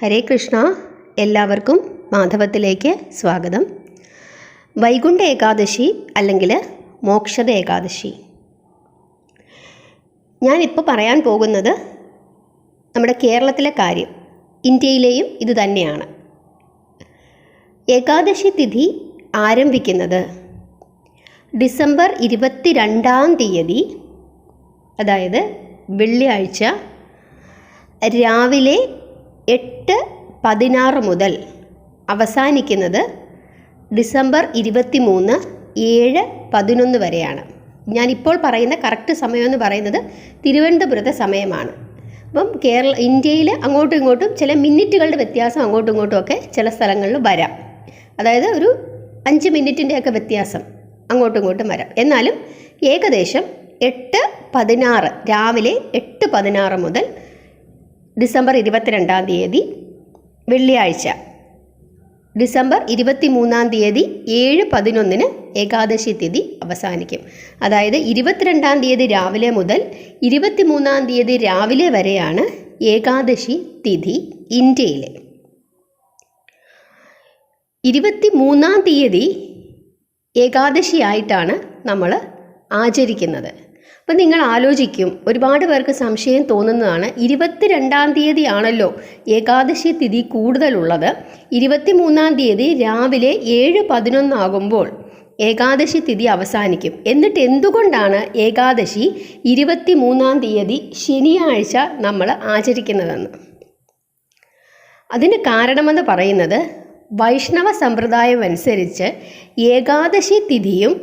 ഹരേ കൃഷ്ണ. എല്ലാവർക്കും മാധവത്തിലേക്ക് സ്വാഗതം. വൈകുണ്ഠ ഏകാദശി അല്ലെങ്കിൽ മോക്ഷദ ഏകാദശി. ഞാനിപ്പോൾ പറയാൻ പോകുന്നത് നമ്മുടെ കേരളത്തിലെ കാര്യം, ഇന്ത്യയിലെയും ഇത് തന്നെയാണ്. ഏകാദശി തിഥി ആരംഭിക്കുന്നത് ഡിസംബർ 22-ാം തീയതി, അതായത് വെള്ളിയാഴ്ച രാവിലെ 8:16 മുതൽ അവസാനിക്കുന്നത് ഡിസംബർ 23 7:11 വരെയാണ്. ഞാനിപ്പോൾ പറയുന്ന കറക്റ്റ് സമയമെന്ന് പറയുന്നത് തിരുവനന്തപുരത്തെ സമയമാണ്. അപ്പം ഇന്ത്യയിൽ അങ്ങോട്ടും ഇങ്ങോട്ടും ചില മിനിറ്റുകളുടെ വ്യത്യാസം അങ്ങോട്ടും ഇങ്ങോട്ടും ഒക്കെ ചില സ്ഥലങ്ങളിൽ വരാം. അതായത് ഒരു 5 മിനിറ്റിൻ്റെയൊക്കെ വ്യത്യാസം അങ്ങോട്ടും ഇങ്ങോട്ടും വരാം. എന്നാലും ഏകദേശം 8:16 രാവിലെ 8:16 മുതൽ ഡിസംബർ 22-ാം തീയതി വെള്ളിയാഴ്ച ഡിസംബർ 23-ാം തീയതി 7:11 ഏകാദശി തിഥി അവസാനിക്കും. അതായത് 22-ാം തീയതി രാവിലെ മുതൽ 23-ാം തീയതി രാവിലെ വരെയാണ് ഏകാദശി തിഥി ഇന്ത്യയിലെ. 23-ാം തീയതി ഏകാദശിയായിട്ടാണ് നമ്മൾ ആചരിക്കുന്നത്. അപ്പം നിങ്ങൾ ആലോചിക്കും, ഒരുപാട് പേർക്ക് സംശയം തോന്നുന്നതാണ്, 22-ാം തീയതി ആണല്ലോ ഏകാദശി തിഥി കൂടുതലുള്ളത്, 23-ാം തീയതി രാവിലെ 7:11 ആകുമ്പോൾ ഏകാദശി തിഥി അവസാനിക്കും. എന്നിട്ട് എന്തുകൊണ്ടാണ് ഏകാദശി 23-ാം തീയതി ശനിയാഴ്ച നമ്മൾ ആചരിക്കുന്നതെന്ന്. അതിന് കാരണമെന്ന് പറയുന്നത് വൈഷ്ണവ സമ്പ്രദായം അനുസരിച്ച് ഏകാദശി തിഥിയും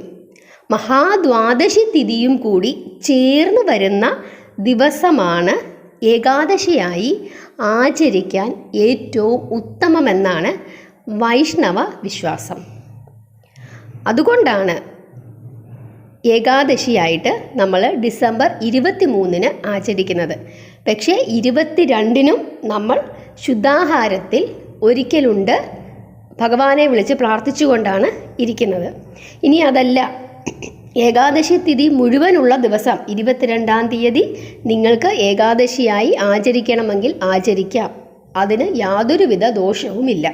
മഹാദ്വാദശി തിഥിയും കൂടി ചേർന്ന് വരുന്ന ദിവസമാണ് ഏകാദശിയായി ആചരിക്കാൻ ഏറ്റവും ഉത്തമമെന്നാണ് വൈഷ്ണവ വിശ്വാസം. അതുകൊണ്ടാണ് ഏകാദശിയായിട്ട് നമ്മൾ ഡിസംബർ 23-ന് ആചരിക്കുന്നത്. പക്ഷേ 22-നും നമ്മൾ ശുദ്ധാഹാരത്തിൽ ഒരിക്കലുണ്ട് ഭഗവാനെ വിളിച്ച് പ്രാർത്ഥിച്ചുകൊണ്ടാണ് ഇരിക്കുന്നത്. ഇനി അതല്ല, ഏകാദശി തിഥി മുഴുവനുള്ള ദിവസം 22-ാം തീയതി നിങ്ങൾക്ക് ഏകാദശിയായി ആചരിക്കണമെങ്കിൽ ആചരിക്കാം. അതിന് യാതൊരുവിധ ദോഷവുമില്ല.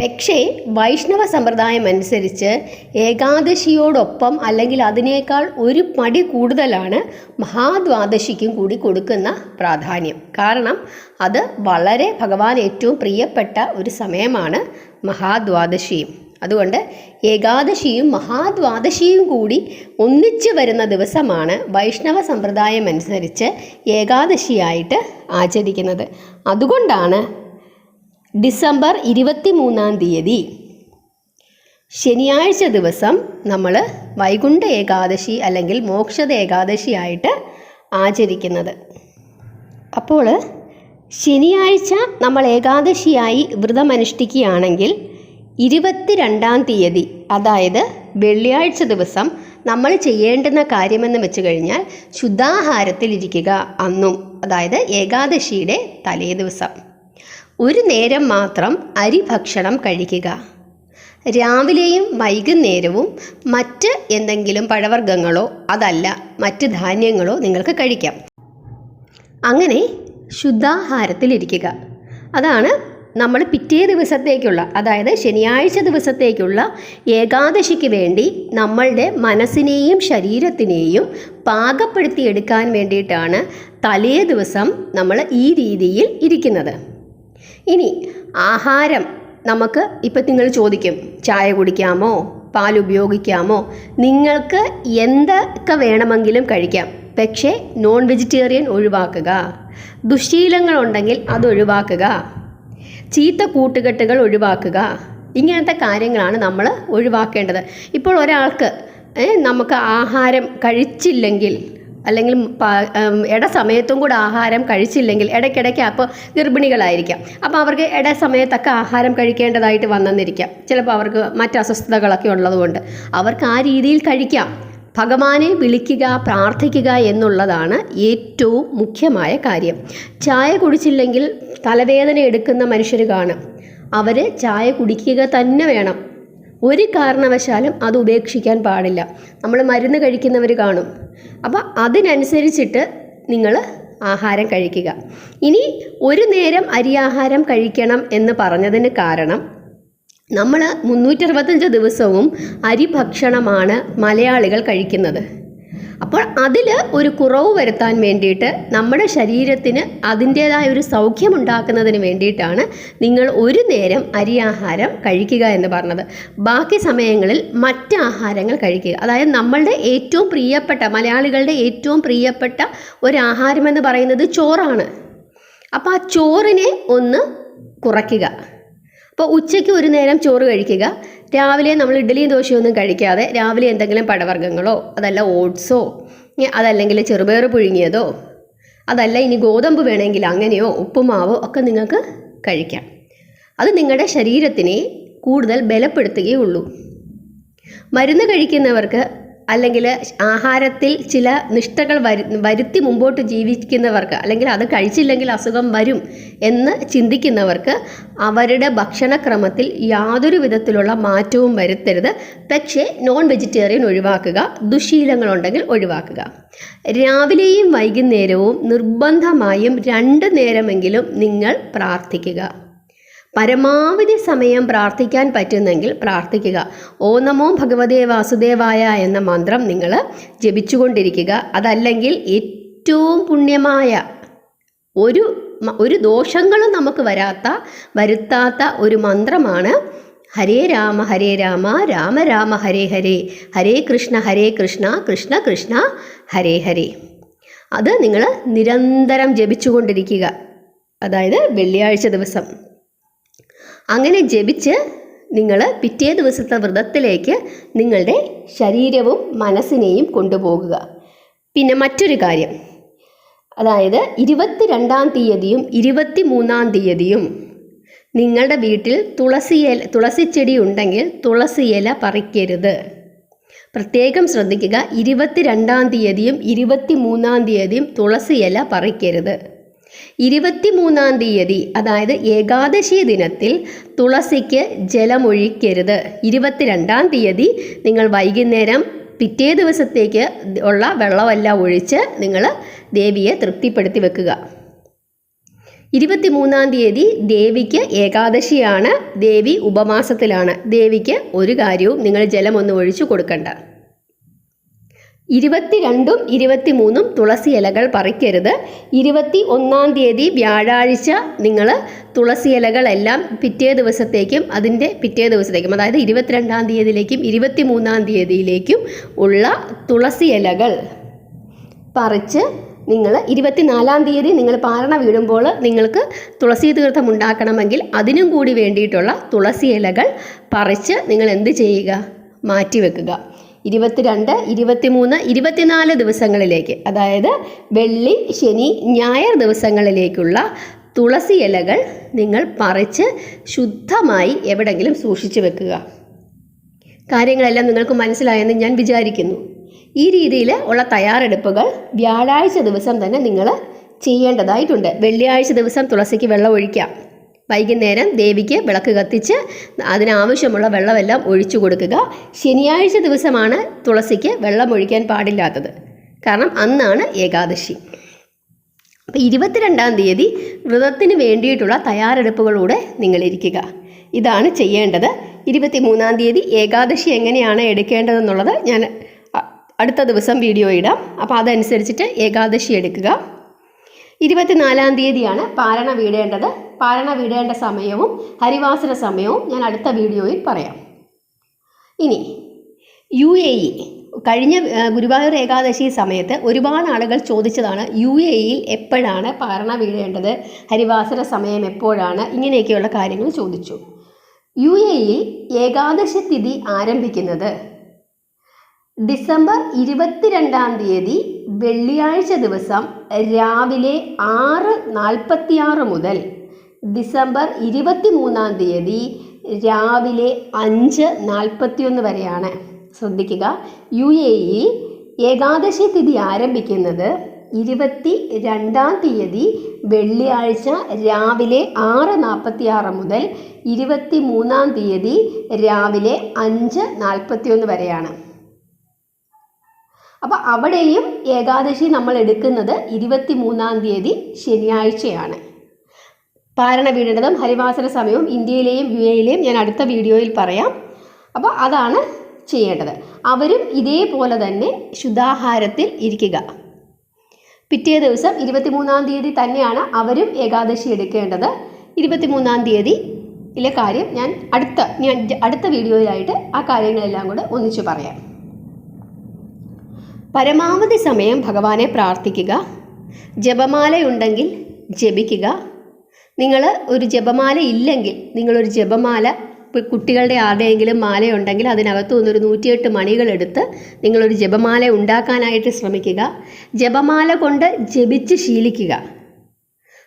പക്ഷേ വൈഷ്ണവ സമ്പ്രദായം അനുസരിച്ച് ഏകാദശിയോടൊപ്പം അല്ലെങ്കിൽ അതിനേക്കാൾ ഒരു പടി കൂടുതലാണ് മഹാദ്വാദശിക്കും കൂടി കൊടുക്കുന്ന പ്രാധാന്യം. കാരണം അത് വളരെ ഭഗവാൻ ഏറ്റവും പ്രിയപ്പെട്ട ഒരു സമയമാണ് മഹാദ്വാദശിയും. അതുകൊണ്ട് ഏകാദശിയും മഹാദ്വാദശിയും കൂടി ഒന്നിച്ചു വരുന്ന ദിവസമാണ് വൈഷ്ണവ സമ്പ്രദായം അനുസരിച്ച് ഏകാദശിയായിട്ട് ആചരിക്കുന്നത്. അതുകൊണ്ടാണ് ഡിസംബർ 23-ാം തീയതി ശനിയാഴ്ച ദിവസം നമ്മൾ വൈകുണ്ഠ ഏകാദശി അല്ലെങ്കിൽ മോക്ഷദ ഏകാദശിയായിട്ട് ആചരിക്കുന്നത്. അപ്പോൾ ശനിയാഴ്ച നമ്മൾ ഏകാദശിയായി വ്രതമനുഷ്ഠിക്കുകയാണെങ്കിൽ 22-ാം തീയതി, അതായത് വെള്ളിയാഴ്ച ദിവസം നമ്മൾ ചെയ്യേണ്ടുന്ന കാര്യമെന്ന് വെച്ച് കഴിഞ്ഞാൽ ശുദ്ധാഹാരത്തിലിരിക്കുക അന്നും, അതായത് ഏകാദശിയുടെ തലേ ദിവസം ഒരു നേരം മാത്രം അരി ഭക്ഷണം കഴിക്കുക. രാവിലെയും വൈകുന്നേരവും മറ്റ് എന്തെങ്കിലും പഴവർഗ്ഗങ്ങളോ അതല്ല മറ്റ് ധാന്യങ്ങളോ നിങ്ങൾക്ക് കഴിക്കാം. അങ്ങനെ ശുദ്ധാഹാരത്തിലിരിക്കുക. അതാണ് നമ്മൾ പിറ്റേ ദിവസത്തേക്കുള്ള, അതായത് ശനിയാഴ്ച ദിവസത്തേക്കുള്ള ഏകാദശിക്ക് വേണ്ടി നമ്മളുടെ മനസ്സിനെയും ശരീരത്തിനെയും പാകപ്പെടുത്തിയെടുക്കാൻ വേണ്ടിയിട്ടാണ് തലേ ദിവസം നമ്മൾ ഈ രീതിയിൽ ഇരിക്കുന്നത്. ഇനി ആഹാരം നമുക്ക് ഇപ്പം നിങ്ങൾ ചോദിക്കും, ചായ കുടിക്കാമോ, പാൽ ഉപയോഗിക്കാമോ? നിങ്ങൾക്ക് എന്തൊക്കെ വേണമെങ്കിലും കഴിക്കാം. പക്ഷേ നോൺ വെജിറ്റേറിയൻ ഒഴിവാക്കുക, ദുശ്ശീലങ്ങളുണ്ടെങ്കിൽ അത് ഒഴിവാക്കുക, ചീത്ത കൂട്ടുകെട്ടുകൾ ഒഴിവാക്കുക. ഇങ്ങനത്തെ കാര്യങ്ങളാണ് നമ്മൾ ഒഴിവാക്കേണ്ടത്. ഇപ്പോൾ ഒരാൾക്ക് നമുക്ക് ആഹാരം കഴിച്ചില്ലെങ്കിൽ അല്ലെങ്കിൽ സമയത്തും കൂടെ ആഹാരം കഴിച്ചില്ലെങ്കിൽ, ഇടയ്ക്കിടയ്ക്ക് അപ്പോൾ ഗർഭിണികളായിരിക്കാം, അപ്പോൾ അവർക്ക് സമയത്തൊക്കെ ആഹാരം കഴിക്കേണ്ടതായിട്ട് വന്നെന്നിരിക്കാം. ചിലപ്പോൾ അവർക്ക് മറ്റ് അസ്വസ്ഥതകളൊക്കെ ഉള്ളതുകൊണ്ട് അവർക്ക് ആ രീതിയിൽ കഴിക്കാം. ഭഗവാനെ വിളിക്കുക, പ്രാർത്ഥിക്കുക എന്നുള്ളതാണ് ഏറ്റവും മുഖ്യമായ കാര്യം. ചായ കുടിച്ചില്ലെങ്കിൽ തലവേദന എടുക്കുന്ന മനുഷ്യർ കാണും. അവർ ചായ കുടിക്കുക തന്നെ വേണം. ഒരു കാരണവശാലും അത് ഉപേക്ഷിക്കാൻ പാടില്ല. നമ്മൾ മരുന്ന് കഴിക്കുന്നവർ കാണും. അപ്പോൾ അതിനനുസരിച്ചിട്ട് നിങ്ങൾ ആഹാരം കഴിക്കുക. ഇനി ഒരു നേരം അരിയാഹാരം കഴിക്കണം എന്ന് പറഞ്ഞതിന് കാരണം നമ്മൾ 365 ദിവസവും അരി ഭക്ഷണമാണ് മലയാളികൾ കഴിക്കുന്നത്. അപ്പോൾ അതിൽ ഒരു കുറവ് വരുത്താൻ വേണ്ടിയിട്ട് നമ്മുടെ ശരീരത്തിന് അതിൻ്റേതായ ഒരു സൗഖ്യമുണ്ടാക്കുന്നതിന് വേണ്ടിയിട്ടാണ് നിങ്ങൾ ഒരു നേരം അരിയാഹാരം കഴിക്കുക എന്ന് പറഞ്ഞത്. ബാക്കി സമയങ്ങളിൽ മറ്റ് ആഹാരങ്ങൾ കഴിക്കുക. അതായത് നമ്മളുടെ ഏറ്റവും പ്രിയപ്പെട്ട, മലയാളികളുടെ ഏറ്റവും പ്രിയപ്പെട്ട ഒരു ആഹാരം എന്ന് പറയുന്നത് ചോറാണ്. അപ്പോൾ ആ ചോറിനെ ഒന്ന് കുറയ്ക്കുക. അപ്പോൾ ഉച്ചയ്ക്ക് ഒരു നേരം ചോറ് കഴിക്കുക. രാവിലെ നമ്മൾ ഇഡ്ഡലിയും ദോശയൊന്നും കഴിക്കാതെ രാവിലെ എന്തെങ്കിലും പഴവർഗ്ഗങ്ങളോ അതല്ല ഓട്സോ അതല്ലെങ്കിൽ ചെറുപയർ പുഴുങ്ങിയതോ അതല്ല ഇനി ഗോതമ്പ് വേണമെങ്കിൽ അങ്ങനെയോ ഉപ്പുമാവോ ഒക്കെ നിങ്ങൾക്ക് കഴിക്കാം. അത് നിങ്ങളുടെ ശരീരത്തിനെ കൂടുതൽ ബലപ്പെടുത്തുകയുള്ളൂ. മരുന്ന് കഴിക്കുന്നവർക്ക് അല്ലെങ്കിൽ ആഹാരത്തിൽ ചില നിഷ്ഠകൾ വരുത്തി മുമ്പോട്ട് ജീവിക്കുന്നവർക്ക്, അല്ലെങ്കിൽ അത് കഴിച്ചില്ലെങ്കിൽ അസുഖം വരും എന്ന് ചിന്തിക്കുന്നവർക്ക് അവരുടെ ഭക്ഷണക്രമത്തിൽ യാതൊരു വിധത്തിലുള്ള മാറ്റവും വരുത്തരുത്. പക്ഷേ നോൺ വെജിറ്റേറിയൻ ഒഴിവാക്കുക, ദുശീലങ്ങളുണ്ടെങ്കിൽ ഒഴിവാക്കുക. രാവിലെയും വൈകുന്നേരവും നിർബന്ധമായും 2 നേരമെങ്കിലും നിങ്ങൾ പ്രാർത്ഥിക്കുക. പരമാവധി സമയം പ്രാർത്ഥിക്കാൻ പറ്റുന്നെങ്കിൽ പ്രാർത്ഥിക്കുക. ഓം നമോ ഭഗവതേ വാസുദേവായ എന്ന മന്ത്രം നിങ്ങൾ ജപിച്ചുകൊണ്ടിരിക്കുക. അതല്ലെങ്കിൽ ഏറ്റവും പുണ്യമായ ഒരു ദോഷങ്ങളും നമുക്ക് വരുത്താത്ത ഒരു മന്ത്രമാണ് ഹരേ രാമ രാമ രാമ ഹരേ ഹരേ, ഹരേ കൃഷ്ണ കൃഷ്ണ കൃഷ്ണ ഹരേ ഹരേ. അത് നിങ്ങൾ നിരന്തരം ജപിച്ചുകൊണ്ടിരിക്കുക. അതായത് വെള്ളിയാഴ്ച ദിവസം അങ്ങനെ ജപിച്ച് നിങ്ങൾ പിറ്റേ ദിവസത്തെ വ്രതത്തിലേക്ക് നിങ്ങളുടെ ശരീരവും മനസ്സിനെയും കൊണ്ടുപോകുക. പിന്നെ മറ്റൊരു കാര്യം, അതായത് 22-ാം തീയതിയും 23-ാം തീയതിയും നിങ്ങളുടെ വീട്ടിൽ തുളസിച്ചെടി ഉണ്ടെങ്കിൽ തുളസി ഇല പറിക്കരുത്. പ്രത്യേകം ശ്രദ്ധിക്കുക, 22-ാം തീയതിയും 23-ാം തീയതിയും തുളസി ഇല പറിക്കരുത്. 23-ാം തീയതി അതായത് ഏകാദശി ദിനത്തിൽ തുളസിക്ക് ജലമൊഴിക്കരുത്. 22-ാം തീയതി നിങ്ങൾ വൈകുന്നേരം പിറ്റേ ദിവസത്തേക്ക് ഉള്ള വെള്ളമെല്ലാം ഒഴിച്ച് നിങ്ങൾ ദേവിയെ തൃപ്തിപ്പെടുത്തി വെക്കുക. 23-ാം തീയതി ദേവിക്ക് ഏകാദശിയാണ്, ദേവി ഉപവാസത്തിലാണ്. ദേവിക്ക് ഒരു കാര്യവും നിങ്ങൾ ജലമൊന്നും ഒഴിച്ചു കൊടുക്കണ്ട. 22-ഉം 23-ഉം തുളസി ഇലകൾ പറിക്കരുത്. 21-ാം തീയതി വ്യാഴാഴ്ച നിങ്ങൾ തുളസി ഇലകളെല്ലാം പിറ്റേ ദിവസത്തേക്കും അതിൻ്റെ പിറ്റേ ദിവസത്തേക്കും, അതായത് 22-ാം തീയതിയിലേക്കും 23-ാം തീയതിയിലേക്കും ഉള്ള തുളസി ഇലകൾ പറിച്ച് നിങ്ങൾ 24-ാം തീയതി നിങ്ങൾ പാരണ വീടുമ്പോൾ നിങ്ങൾക്ക് തുളസി തീർത്ഥം ഉണ്ടാക്കണമെങ്കിൽ അതിനും കൂടി വേണ്ടിയിട്ടുള്ള തുളസി ഇലകൾ പറിച്ച് നിങ്ങൾ എന്ത് ചെയ്യുക, മാറ്റിവെക്കുക. 22, 23, 24 ദിവസങ്ങളിലേക്ക്, അതായത് വെള്ളി, ശനി, ഞായർ ദിവസങ്ങളിലേക്കുള്ള തുളസി ഇലകൾ നിങ്ങൾ പറിച്ച് ശുദ്ധമായി എവിടെയെങ്കിലും സൂക്ഷിച്ചു വെക്കുക. കാര്യങ്ങളെല്ലാം നിങ്ങൾക്ക് മനസ്സിലായെന്ന് ഞാൻ വിചാരിക്കുന്നു. ഈ രീതിയിൽ ഉള്ള തയ്യാറെടുപ്പുകൾ വ്യാഴാഴ്ച ദിവസം തന്നെ നിങ്ങൾ ചെയ്യേണ്ടതായിട്ടുണ്ട്. വെള്ളിയാഴ്ച ദിവസം തുളസിക്ക് വെള്ളം ഒഴിക്കാം. വൈകുന്നേരം ദേവിക്ക് വിളക്ക് കത്തിച്ച് അതിനാവശ്യമുള്ള വെള്ളമെല്ലാം ഒഴിച്ചു കൊടുക്കുക. ശനിയാഴ്ച ദിവസമാണ് തുളസിക്ക് വെള്ളം ഒഴിക്കാൻ പാടില്ലാത്തത്, കാരണം അന്നാണ് ഏകാദശി. അപ്പോൾ 22-ാം തീയതി വ്രതത്തിന് വേണ്ടിയിട്ടുള്ള തയ്യാറെടുപ്പുകളൂടെ നിങ്ങളിരിക്കുക. ഇതാണ് ചെയ്യേണ്ടത്. 23-ാം തീയതി ഏകാദശി എങ്ങനെയാണ് എടുക്കേണ്ടതെന്നുള്ളത് ഞാൻ അടുത്ത ദിവസം വീഡിയോ ഇടാം. അപ്പോൾ അതനുസരിച്ചിട്ട് ഏകാദശി എടുക്കുക. 24-ാം തീയതിയാണ് പാരണ വീടേണ്ടത്. പാരണ വീടേണ്ട സമയവും ഹരിവാസര സമയവും ഞാൻ അടുത്ത വീഡിയോയിൽ പറയാം. ഇനി UAE കഴിഞ്ഞ ഗുരുവായൂർ ഏകാദശി സമയത്ത് ഒരുപാട് ആളുകൾ ചോദിച്ചതാണ്, UAEയിൽ എപ്പോഴാണ് പാരണ വീടേണ്ടത്, ഹരിവാസര സമയം എപ്പോഴാണ്, ഇങ്ങനെയൊക്കെയുള്ള കാര്യങ്ങൾ ചോദിച്ചു. UAEയിൽ ഏകാദശി തിഥി ആരംഭിക്കുന്നത് ഡിസംബർ 22-ാം തീയതി വെള്ളിയാഴ്ച ദിവസം രാവിലെ 6:46 മുതൽ ഡിസംബർ 23-ാം തീയതി രാവിലെ 5:41 വരെയാണ്. ശ്രദ്ധിക്കുക, UAEയിൽ ഏകാദശി തിഥി ആരംഭിക്കുന്നത് 22-ാം തീയതി വെള്ളിയാഴ്ച രാവിലെ 6:46 മുതൽ 23-ാം തീയതി രാവിലെ 5:41 വരെയാണ്. അപ്പോൾ അവിടെയും ഏകാദശി നമ്മൾ എടുക്കുന്നത് 23-ാം തീയതി ശനിയാഴ്ചയാണ്. പാരണ വീടേണ്ടതും ഹരിവാസര സമയവും ഇന്ത്യയിലെയും UAE-യിലെയും ഞാൻ അടുത്ത വീഡിയോയിൽ പറയാം. അപ്പോൾ അതാണ് ചെയ്യേണ്ടത്. അവരും ഇതേപോലെ തന്നെ ശുദ്ധാഹാരത്തിൽ ഇരിക്കുക. പിറ്റേ ദിവസം 23-ാം തീയതി തന്നെയാണ് അവരും ഏകാദശി എടുക്കേണ്ടത്. 23-ാം തീയതിയിലെ കാര്യം ഞാൻ അടുത്ത വീഡിയോയിലായിട്ട് ആ കാര്യങ്ങളെല്ലാം കൂടെ ഒന്നിച്ചു പറയാം. പരമാവധി സമയം ഭഗവാനെ പ്രാർത്ഥിക്കുക. ജപമാലയുണ്ടെങ്കിൽ ജപിക്കുക. നിങ്ങൾ ഒരു ജപമാല ഇല്ലെങ്കിൽ നിങ്ങളൊരു ജപമാല, കുട്ടികളുടെ ആരുടെയെങ്കിലും മാലയുണ്ടെങ്കിൽ അതിനകത്തു നിന്നൊരു 108 മണികളെടുത്ത് നിങ്ങളൊരു ജപമാല ഉണ്ടാക്കാനായിട്ട് ശ്രമിക്കുക. ജപമാല കൊണ്ട് ജപിച്ച് ശീലിക്കുക.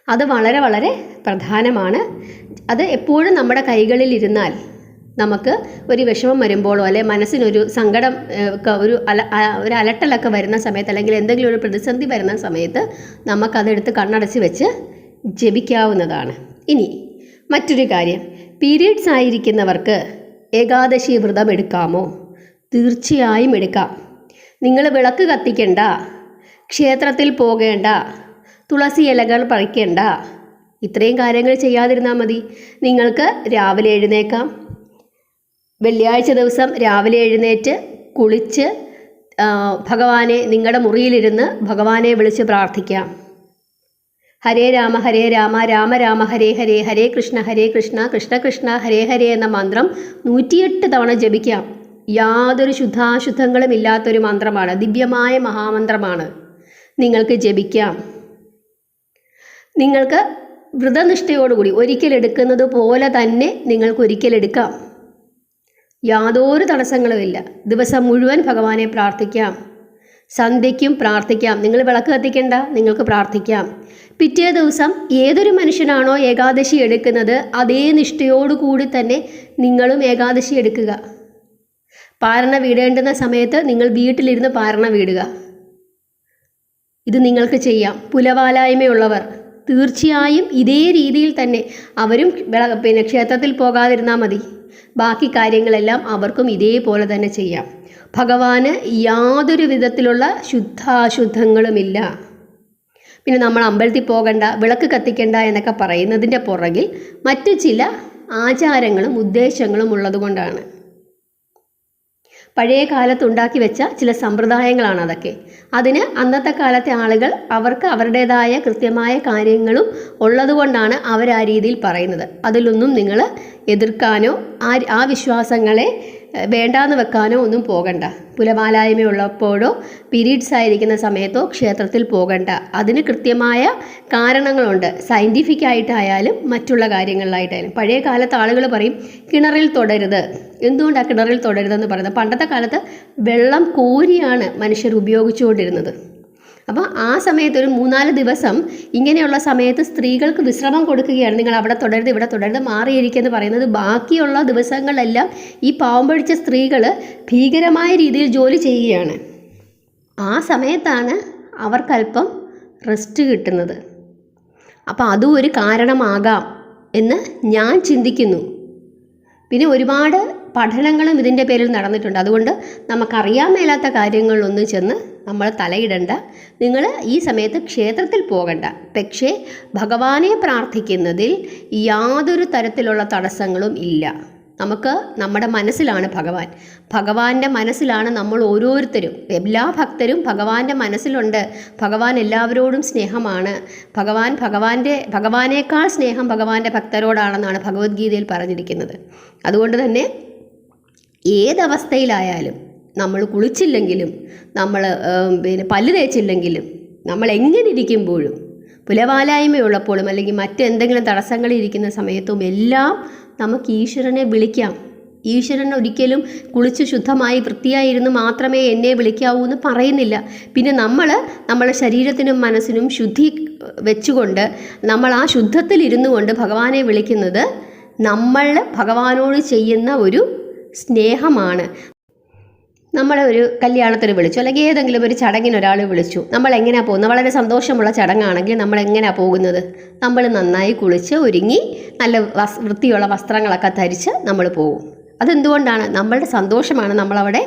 അത് വളരെ വളരെ പ്രധാനമാണ്. അത് എപ്പോഴും നമ്മുടെ കൈകളിൽ ഇരുന്നാൽ നമുക്ക് ഒരു വിഷമം വരുമ്പോഴോ അല്ലെ മനസ്സിനൊരു സങ്കടം ഒരു അലട്ടലൊക്കെ വരുന്ന സമയത്ത് അല്ലെങ്കിൽ എന്തെങ്കിലും ഒരു പ്രതിസന്ധി വരുന്ന സമയത്ത് നമുക്കതെടുത്ത് കണ്ണടച്ച് വെച്ച് ജപിക്കാവുന്നതാണ്. ഇനി മറ്റൊരു കാര്യം, പീരീഡ്സ് ആയിരിക്കുന്നവർക്ക് ഏകാദശി വ്രതം എടുക്കാമോ? തീർച്ചയായും എടുക്കാം. നിങ്ങൾ വിളക്ക് കത്തിക്കേണ്ട, ക്ഷേത്രത്തിൽ പോകേണ്ട, തുളസി ഇലകൾ പറിക്കേണ്ട, ഇത്രയും കാര്യങ്ങൾ ചെയ്യാതിരുന്നാൽ മതി. നിങ്ങൾക്ക് രാവിലെ എഴുന്നേക്കാം. വെള്ളിയാഴ്ച ദിവസം രാവിലെ എഴുന്നേറ്റ് കുളിച്ച് ഭഗവാനെ നിങ്ങളുടെ മുറിയിലിരുന്ന് ഭഗവാനെ വിളിച്ച് പ്രാർത്ഥിക്കാം. ഹരേ രാമ രാമ രാമ ഹരേ ഹരേ, ഹരേ കൃഷ്ണ കൃഷ്ണ കൃഷ്ണ ഹരേ ഹരേ എന്ന മന്ത്രം 108 തവണ ജപിക്കാം. യാതൊരു ശുദ്ധാശുദ്ധങ്ങളും ഇല്ലാത്തൊരു മന്ത്രമാണ്. ദിവ്യമായ മഹാമന്ത്രമാണ്. നിങ്ങൾക്ക് ജപിക്കാം. നിങ്ങൾക്ക് വ്രതനിഷ്ഠയോടുകൂടി ഒരിക്കലെടുക്കുന്നത് പോലെ തന്നെ നിങ്ങൾക്ക് ഒരിക്കലെടുക്കാം. യാതൊരു തടസ്സങ്ങളുമില്ല. ദിവസം മുഴുവൻ ഭഗവാനെ പ്രാർത്ഥിക്കാം. സന്ധ്യയ്ക്കും പ്രാർത്ഥിക്കാം. നിങ്ങൾ വിളക്ക് കത്തിക്കേണ്ട, നിങ്ങൾക്ക് പ്രാർത്ഥിക്കാം. പിറ്റേ ദിവസം ഏതൊരു മനുഷ്യനാണോ ഏകാദശി എടുക്കുന്നത് അതേ നിഷ്ഠയോടുകൂടി തന്നെ നിങ്ങളും ഏകാദശി എടുക്കുക. പാരണ വീടേണ്ടുന്ന സമയത്ത് നിങ്ങൾ വീട്ടിലിരുന്ന് പാരണ വീടുക. ഇത് നിങ്ങൾക്ക് ചെയ്യാം. പുലവാലായ്മയുള്ളവർ തീർച്ചയായും ഇതേ രീതിയിൽ തന്നെ അവരും ക്ഷേത്രത്തിൽ പോകാതിരുന്നാൽ മതി. ബാക്കി കാര്യങ്ങളെല്ലാം അവർക്കും ഇതേപോലെ തന്നെ ചെയ്യാം. ഭഗവാന് യാതൊരു വിധത്തിലുള്ള ശുദ്ധാശുദ്ധങ്ങളുമില്ല. പിന്നെ നമ്മൾ അമ്പലത്തിൽ പോകണ്ട, വിളക്ക് കത്തിക്കണ്ട എന്നൊക്കെ പറയുന്നതിൻ്റെ പുറകിൽ മറ്റു ചില ആചാരങ്ങളും ഉദ്ദേശങ്ങളും ഉള്ളതുകൊണ്ടാണ്. പഴയ കാലത്ത് ഉണ്ടാക്കി വെച്ച ചില സമ്പ്രദായങ്ങളാണ് അതൊക്കെ. അതിന് അന്നത്തെ കാലത്തെ ആളുകൾ അവർക്ക് അവരുടേതായ കൃത്യമായ കാര്യങ്ങളും ഉള്ളതുകൊണ്ടാണ് അവർ ആ രീതിയിൽ പറയുന്നത്. അതിലൊന്നും നിങ്ങൾ എതിർക്കാനോ ആ വിശ്വാസങ്ങളെ വേണ്ടാന്ന് വെക്കാനോ ഒന്നും പോകണ്ട. പുലമാലായ്മയുള്ളപ്പോഴോ പീരീഡ്സ് ആയിരിക്കുന്ന സമയത്തോ ക്ഷേത്രത്തിൽ പോകണ്ട. അതിന് കൃത്യമായ കാരണങ്ങളുണ്ട്. സയൻറ്റിഫിക് ആയിട്ടായാലും മറ്റുള്ള കാര്യങ്ങളിലായിട്ടായാലും. പഴയ കാലത്ത് ആളുകൾ പറയും കിണറിൽ തൊടരുത്. എന്തുകൊണ്ടാണ് കിണറിൽ തൊടരുതെന്ന് പറയുന്നത്? പണ്ടത്തെ കാലത്ത് വെള്ളം കോരിയാണ് മനുഷ്യർ ഉപയോഗിച്ചുകൊണ്ടിരുന്നത്. അപ്പോൾ ആ സമയത്ത് ഒരു 3-4 ദിവസം ഇങ്ങനെയുള്ള സമയത്ത് സ്ത്രീകൾക്ക് വിശ്രമം കൊടുക്കുകയാണ്. നിങ്ങൾ അവിടെ തുടരുത്, ഇവിടെ തുടരുത്, മാറിയിരിക്കുമെന്ന് പറയുന്നത്. ബാക്കിയുള്ള ദിവസങ്ങളിലെല്ലാം ഈ പാവം പിടിച്ച സ്ത്രീകൾ ഭീകരമായ രീതിയിൽ ജോലി ചെയ്യുകയാണ്. ആ സമയത്താണ് അവർക്കല്പം റെസ്റ്റ് കിട്ടുന്നത്. അപ്പോൾ അതും ഒരു കാരണമാകാം എന്ന് ഞാൻ ചിന്തിക്കുന്നു. പിന്നെ ഒരുപാട് പഠനങ്ങളും ഇതിൻ്റെ പേരിൽ നടന്നിട്ടുണ്ട്. അതുകൊണ്ട് നമുക്കറിയാൻ മേലാത്ത കാര്യങ്ങളിലൊന്നും ചെന്ന് നമ്മൾ തലയിടണ്ട. നിങ്ങൾ ഈ സമയത്ത് ക്ഷേത്രത്തിൽ പോകണ്ട. പക്ഷേ ഭഗവാനെ പ്രാർത്ഥിക്കുന്നതിൽ യാതൊരു തരത്തിലുള്ള തടസ്സങ്ങളും ഇല്ല. നമുക്ക് നമ്മുടെ മനസ്സിലാണ് ഭഗവാൻ. ഭഗവാന്റെ മനസ്സിലാണ് നമ്മൾ ഓരോരുത്തരും. എല്ലാ ഭക്തരും ഭഗവാന്റെ മനസ്സിലുണ്ട്. ഭഗവാൻ എല്ലാവരോടും സ്നേഹമാണ്. ഭഗവാനേക്കാൾ സ്നേഹം ഭഗവാന്റെ ഭക്തരോടാണെന്നാണ് ഭഗവത്ഗീതയിൽ പറഞ്ഞിരിക്കുന്നത്. അതുകൊണ്ട് തന്നെ ഏതവസ്ഥയിലായാലും, നമ്മൾ കുളിച്ചില്ലെങ്കിലും, നമ്മൾ പല്ല് തേച്ചില്ലെങ്കിലും, നമ്മൾ എങ്ങനെ ഇരിക്കുമ്പോഴും, പുലവാലായ്മയുള്ളപ്പോഴും അല്ലെങ്കിൽ മറ്റെന്തെങ്കിലും തടസ്സങ്ങളിരിക്കുന്ന സമയത്തും എല്ലാം നമുക്ക് ഈശ്വരനെ വിളിക്കാം. ഈശ്വരൻ ഒരിക്കലും കുളിച്ച് ശുദ്ധമായി വൃത്തിയായിരുന്നു മാത്രമേ എന്നെ വിളിക്കാവൂ എന്ന് പറയുന്നില്ല. പിന്നെ നമ്മുടെ ശരീരത്തിനും മനസ്സിനും ശുദ്ധി വെച്ചുകൊണ്ട് നമ്മൾ ആ ശുദ്ധത്തിൽ ഇരുന്നു കൊണ്ട് ഭഗവാനെ വിളിക്കുന്നത് നമ്മൾ ഭഗവാനോട് ചെയ്യുന്ന ഒരു സ്നേഹമാണ്. നമ്മളെ ഒരു കല്യാണത്തിന് വിളിച്ചു, അല്ലെങ്കിൽ ഏതെങ്കിലും ഒരു ചടങ്ങിന് ഒരാൾ വിളിച്ചു, നമ്മൾ എങ്ങനെയാണ് പോകുന്നത്? വളരെ സന്തോഷമുള്ള ചടങ്ങാണെങ്കിൽ നമ്മൾ എങ്ങനെയാണ് പോകുന്നത്? നമ്മൾ നന്നായി കുളിച്ച് ഒരുങ്ങി നല്ല വൃത്തിയുള്ള വസ്ത്രങ്ങളൊക്കെ ധരിച്ച് നമ്മൾ പോകും. അതെന്തുകൊണ്ടാണ്? നമ്മളുടെ സന്തോഷമാണ് നമ്മളവിടെ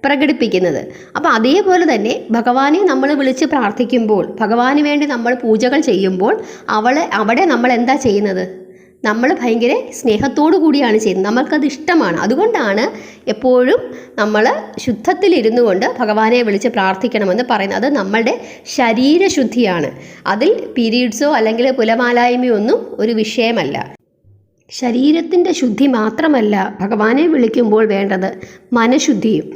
പ്രകടിപ്പിക്കുന്നത്. അപ്പോൾ അതേപോലെ തന്നെ ഭഗവാനെ നമ്മൾ വിളിച്ച് പ്രാർത്ഥിക്കുമ്പോൾ, ഭഗവാന് വേണ്ടി നമ്മൾ പൂജകൾ ചെയ്യുമ്പോൾ അവിടെ നമ്മൾ എന്താ ചെയ്യുന്നത്? നമ്മൾ ഭയങ്കര സ്നേഹത്തോടു കൂടിയാണ് ചെയ്യുന്നത്. നമ്മൾക്കത് ഇഷ്ടമാണ്. അതുകൊണ്ടാണ് എപ്പോഴും നമ്മൾ ശുദ്ധത്തിലിരുന്നു കൊണ്ട് ഭഗവാനെ വിളിച്ച് പ്രാർത്ഥിക്കണമെന്ന് പറയുന്നത്. അത് നമ്മളുടെ ശരീരശുദ്ധിയാണ്. അതിൽ പീരീഡ്സോ അല്ലെങ്കിൽ പുലമാലായ്മയോ ഒന്നും ഒരു വിഷയമല്ല. ശരീരത്തിൻ്റെ ശുദ്ധി മാത്രമല്ല ഭഗവാനെ വിളിക്കുമ്പോൾ വേണ്ടത്, മനഃശുദ്ധിയും.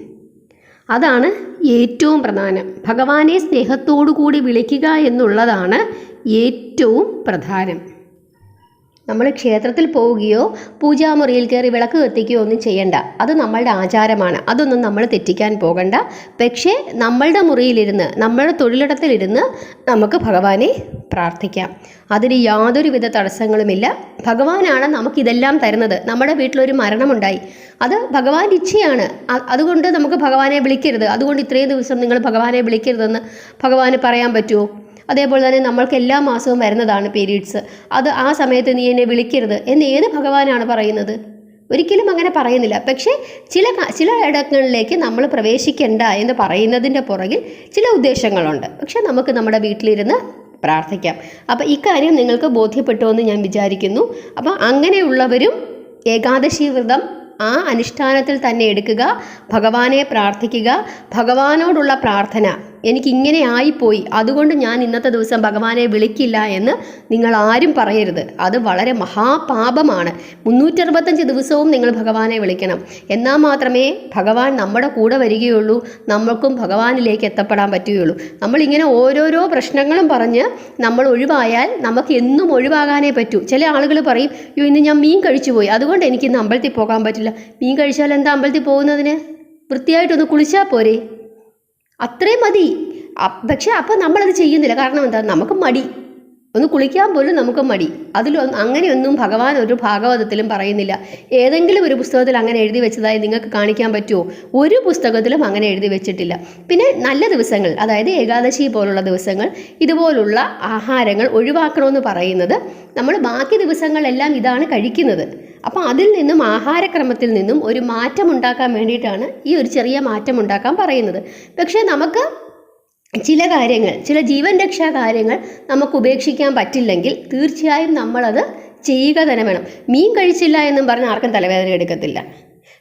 അതാണ് ഏറ്റവും പ്രധാനം. ഭഗവാനെ സ്നേഹത്തോടു കൂടി വിളിക്കുക എന്നുള്ളതാണ് ഏറ്റവും പ്രധാനം. നമ്മൾ ക്ഷേത്രത്തിൽ പോവുകയോ പൂജാമുറിയിൽ കയറി വിളക്ക് കത്തിക്കുകയോ ഒന്നും ചെയ്യണ്ട. അത് നമ്മളുടെ ആചാരമാണ്. അതൊന്നും നമ്മൾ തെറ്റിക്കാൻ പോകണ്ട. പക്ഷേ നമ്മളുടെ മുറിയിലിരുന്ന്, നമ്മളുടെ തൊഴിലിടത്തിലിരുന്ന് നമുക്ക് ഭഗവാനെ പ്രാർത്ഥിക്കാം. അതിന് യാതൊരുവിധ തടസ്സങ്ങളുമില്ല. ഭഗവാനാണ് നമുക്കിതെല്ലാം തരുന്നത്. നമ്മുടെ വീട്ടിലൊരു മരണമുണ്ടായി, അത് ഭഗവാന്റെ ഇച്ഛയാണ്. അതുകൊണ്ട് നമുക്ക് ഭഗവാനെ വിളിക്കരുത്, അതുകൊണ്ട് ഇത്രയും ദിവസം നിങ്ങൾ ഭഗവാനെ വിളിക്കരുതെന്ന് ഭഗവാന് പറയാൻ പറ്റുമോ? അതേപോലെ തന്നെ നമ്മൾക്ക് എല്ലാ മാസവും വരുന്നതാണ് പീരീഡ്സ്, അത് ആ സമയത്ത് നീ എന്നെ വിളിക്കരുത് എന്ന് ഏത് ഭഗവാനാണ് പറയുന്നത്? ഒരിക്കലും അങ്ങനെ പറയുന്നില്ല. പക്ഷേ ചില ഇടങ്ങളിലേക്ക് നമ്മൾ പ്രവേശിക്കേണ്ട എന്ന് പറയുന്നതിൻ്റെ പുറകിൽ ചില ഉദ്ദേശങ്ങളുണ്ട്. പക്ഷെ നമുക്ക് നമ്മുടെ വീട്ടിലിരുന്ന് പ്രാർത്ഥിക്കാം. അപ്പോൾ ഇക്കാര്യം നിങ്ങൾക്ക് ബോധ്യപ്പെട്ടു എന്ന് ഞാൻ വിചാരിക്കുന്നു. അപ്പോൾ അങ്ങനെയുള്ളവരും ഏകാദശി വ്രതം ആ അനുഷ്ഠാനത്തിൽ തന്നെ എടുക്കുക, ഭഗവാനെ പ്രാർത്ഥിക്കുക. ഭഗവാനോടുള്ള പ്രാർത്ഥന, എനിക്കിങ്ങനെ ആയിപ്പോയി, അതുകൊണ്ട് ഞാൻ ഇന്നത്തെ ദിവസം ഭഗവാനെ വിളിക്കില്ല എന്ന് നിങ്ങൾ ആരും പറയരുത്. അത് വളരെ മഹാപാപമാണ്. 365 ദിവസവും നിങ്ങൾ ഭഗവാനെ വിളിക്കണം. എന്നാൽ മാത്രമേ ഭഗവാൻ നമ്മുടെ കൂടെ വരികയുള്ളൂ, നമ്മൾക്കും ഭഗവാനിലേക്ക് എത്തപ്പെടാൻ പറ്റുകയുള്ളൂ. നമ്മളിങ്ങനെ ഓരോരോ പ്രശ്നങ്ങളും പറഞ്ഞ് നമ്മൾ ഒഴിവായാൽ നമുക്ക് എന്നും ഒഴിവാകാനേ പറ്റൂ. ചില ആളുകൾ പറയും, ഇന്ന് ഞാൻ മീൻ കഴിച്ചു പോയി, അതുകൊണ്ട് എനിക്കിന്ന് അമ്പലത്തിൽ പോകാൻ പറ്റില്ല. മീൻ കഴിച്ചാൽ എന്താ അമ്പലത്തിൽ പോകുന്നതിന്? വൃത്തിയായിട്ടൊന്ന് കുളിച്ചാൽ പോരെ? അത്രയും മതി. പക്ഷെ അപ്പം നമ്മളത് ചെയ്യുന്നില്ല. കാരണം എന്താ? നമുക്ക് മടി. ഒന്ന് കുളിക്കാൻ പോലും നമുക്ക് മടി. അങ്ങനെയൊന്നും ഭഗവാൻ ഒരു ഭാഗവതത്തിലും പറയുന്നില്ല. ഏതെങ്കിലും ഒരു പുസ്തകത്തിൽ അങ്ങനെ എഴുതി വെച്ചതായി നിങ്ങൾക്ക് കാണിക്കാൻ പറ്റുമോ? ഒരു പുസ്തകത്തിലും അങ്ങനെ എഴുതി വെച്ചിട്ടില്ല. പിന്നെ നല്ല ദിവസങ്ങൾ, അതായത് ഏകാദശി പോലുള്ള ദിവസങ്ങൾ ഇതുപോലുള്ള ആഹാരങ്ങൾ ഒഴിവാക്കണമെന്ന് പറയുന്നത്, നമ്മൾ ബാക്കി ദിവസങ്ങളെല്ലാം ഇതാണ് കഴിക്കുന്നത്. അപ്പോൾ അതിൽ നിന്നും, ആഹാരക്രമത്തിൽ നിന്നും ഒരു മാറ്റം ഉണ്ടാക്കാൻ വേണ്ടിയിട്ടാണ് ഈ ഒരു ചെറിയ മാറ്റം ഉണ്ടാക്കാൻ പറയുന്നത്. പക്ഷേ നമുക്ക് ചില കാര്യങ്ങൾ, ചില ജീവൻ രക്ഷാ കാര്യങ്ങൾ നമുക്ക് ഉപേക്ഷിക്കാൻ പറ്റില്ലെങ്കിൽ തീർച്ചയായും നമ്മളത് ചെയ്യുക തന്നെ വേണം. മീൻ കഴിച്ചില്ല എന്നും പറഞ്ഞ് ആർക്കും തലവേദന എടുക്കത്തില്ല.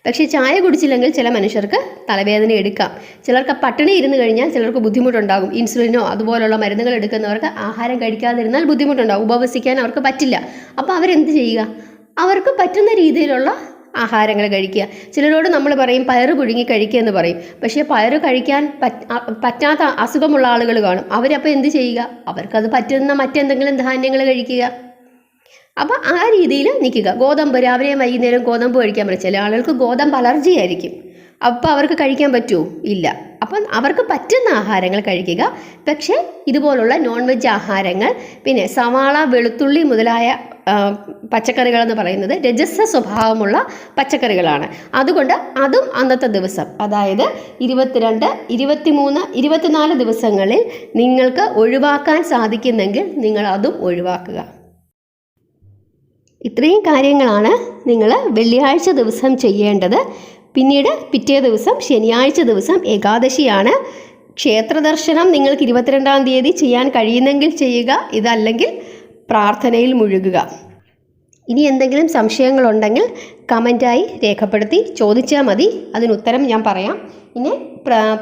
പക്ഷേ ചായ കുടിച്ചില്ലെങ്കിൽ ചില മനുഷ്യർക്ക് തലവേദന എടുക്കാം. ചിലർക്ക് പട്ടിണി ഇരുന്ന് കഴിഞ്ഞാൽ ചിലർക്ക് ബുദ്ധിമുട്ടുണ്ടാകും. ഇൻസുലിനോ അതുപോലുള്ള മരുന്നുകൾ എടുക്കുന്നവർക്ക് ആഹാരം കഴിക്കാതിരുന്നാൽ ബുദ്ധിമുട്ടുണ്ടാകും. ഉപവസിക്കാൻ അവർക്ക് പറ്റില്ല. അപ്പോൾ അവരെന്ത് ചെയ്യുക? അവർക്ക് പറ്റുന്ന രീതിയിലുള്ള ആഹാരങ്ങൾ കഴിക്കുക. ചിലരോട് നമ്മൾ പറയും പയറ് പുഴുങ്ങി കഴിക്കുക എന്ന് പറയും. പക്ഷേ പയറ് കഴിക്കാൻ പറ്റാത്ത അസുഖമുള്ള ആളുകൾ കാണും. അവരപ്പോൾ എന്ത് ചെയ്യുക? അവർക്കത് പറ്റുന്ന മറ്റെന്തെങ്കിലും ധാന്യങ്ങൾ കഴിക്കുക. അപ്പോൾ ആ രീതിയിൽ നിൽക്കുക. ഗോതമ്പ് രാവിലെയും വൈകുന്നേരം ഗോതമ്പ് കഴിക്കാൻ പറ്റും. ചില ആളുകൾക്ക് ഗോതമ്പ് അലർജി ആയിരിക്കും. അപ്പോൾ അവർക്ക് കഴിക്കാൻ പറ്റുമോ? ഇല്ല. അപ്പം അവർക്ക് പറ്റുന്ന ആഹാരങ്ങൾ കഴിക്കുക. പക്ഷേ ഇതുപോലുള്ള നോൺ വെജ് ആഹാരങ്ങൾ, പിന്നെ സവാള, വെളുത്തുള്ളി മുതലായ പച്ചക്കറികളെന്ന് പറയുന്നത് രജസ സ്വഭാവമുള്ള പച്ചക്കറികളാണ്. അതുകൊണ്ട് അതും അന്നത്തെ ദിവസം, അതായത് 22, 23, 24 ദിവസങ്ങളിൽ നിങ്ങൾക്ക് ഒഴിവാക്കാൻ സാധിക്കുന്നെങ്കിൽ നിങ്ങൾ അതും ഒഴിവാക്കുക. ഇത്രയും കാര്യങ്ങളാണ് നിങ്ങൾ വെള്ളിയാഴ്ച ദിവസം ചെയ്യേണ്ടത്. പിന്നീട് പിറ്റേ ദിവസം ശനിയാഴ്ച ദിവസം ഏകാദശിയാണ്. ക്ഷേത്ര ദർശനം നിങ്ങൾക്ക് 22-ാം തീയതി ചെയ്യാൻ കഴിയുന്നെങ്കിൽ ചെയ്യുക. ഇതല്ലെങ്കിൽ പ്രാർത്ഥനയിൽ മുഴുകുക. ഇനി എന്തെങ്കിലും സംശയങ്ങളുണ്ടെങ്കിൽ കമൻറ്റായി രേഖപ്പെടുത്തി ചോദിച്ചാൽ മതി. അതിനുത്തരം ഞാൻ പറയാം. ഇനി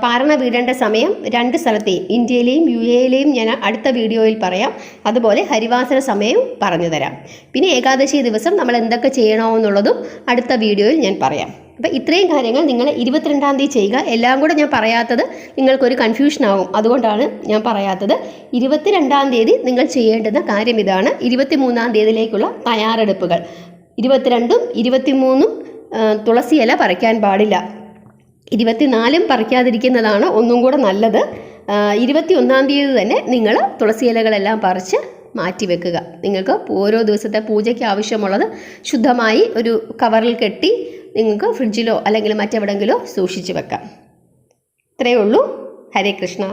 പാരണ വീടേണ്ട സമയം 2 സ്ഥലത്തെയും, ഇന്ത്യയിലെയും UAE-യിലെയും ഞാൻ അടുത്ത വീഡിയോയിൽ പറയാം. അതുപോലെ ഹരിവാസര സമയവും പറഞ്ഞു തരാം. പിന്നെ ഏകാദശി ദിവസം നമ്മൾ എന്തൊക്കെ ചെയ്യണമെന്നുള്ളതും അടുത്ത വീഡിയോയിൽ ഞാൻ പറയാം. അപ്പോൾ ഇത്രയും കാര്യങ്ങൾ നിങ്ങൾ 22-ാം തീയതി ചെയ്യുക. എല്ലാം കൂടെ ഞാൻ പറയാത്തത് നിങ്ങൾക്കൊരു കൺഫ്യൂഷൻ ആകും. അതുകൊണ്ടാണ് ഞാൻ പറയാത്തത്. 22-ാം തീയതി നിങ്ങൾ ചെയ്യേണ്ടുന്ന കാര്യം ഇതാണ്. 23-ാം തീയതിയിലേക്കുള്ള തയ്യാറെടുപ്പുകൾ. 22-ഉം 23-ഉം തുളസി ഇല പറിക്കാൻ പാടില്ല. 24-ഉം പറിക്കാതിരിക്കുന്നതാണ് ഒന്നും കൂടെ നല്ലത്. 21-ാം തീയതി തന്നെ നിങ്ങൾ തുളസി ഇലകളെല്ലാം പറിച്ച് മാറ്റി വെക്കുക. നിങ്ങൾക്ക് ഓരോ ദിവസത്തെ പൂജയ്ക്ക് ആവശ്യമുള്ളത് ശുദ്ധമായി ഒരു കവറിൽ കെട്ടി നിങ്ങൾക്ക് ഫ്രിഡ്ജിലോ അല്ലെങ്കിൽ മറ്റെവിടെങ്കിലോ സൂക്ഷിച്ച് വെക്കാം. ഇത്രയേ ഉള്ളൂ. ഹരേ കൃഷ്ണ.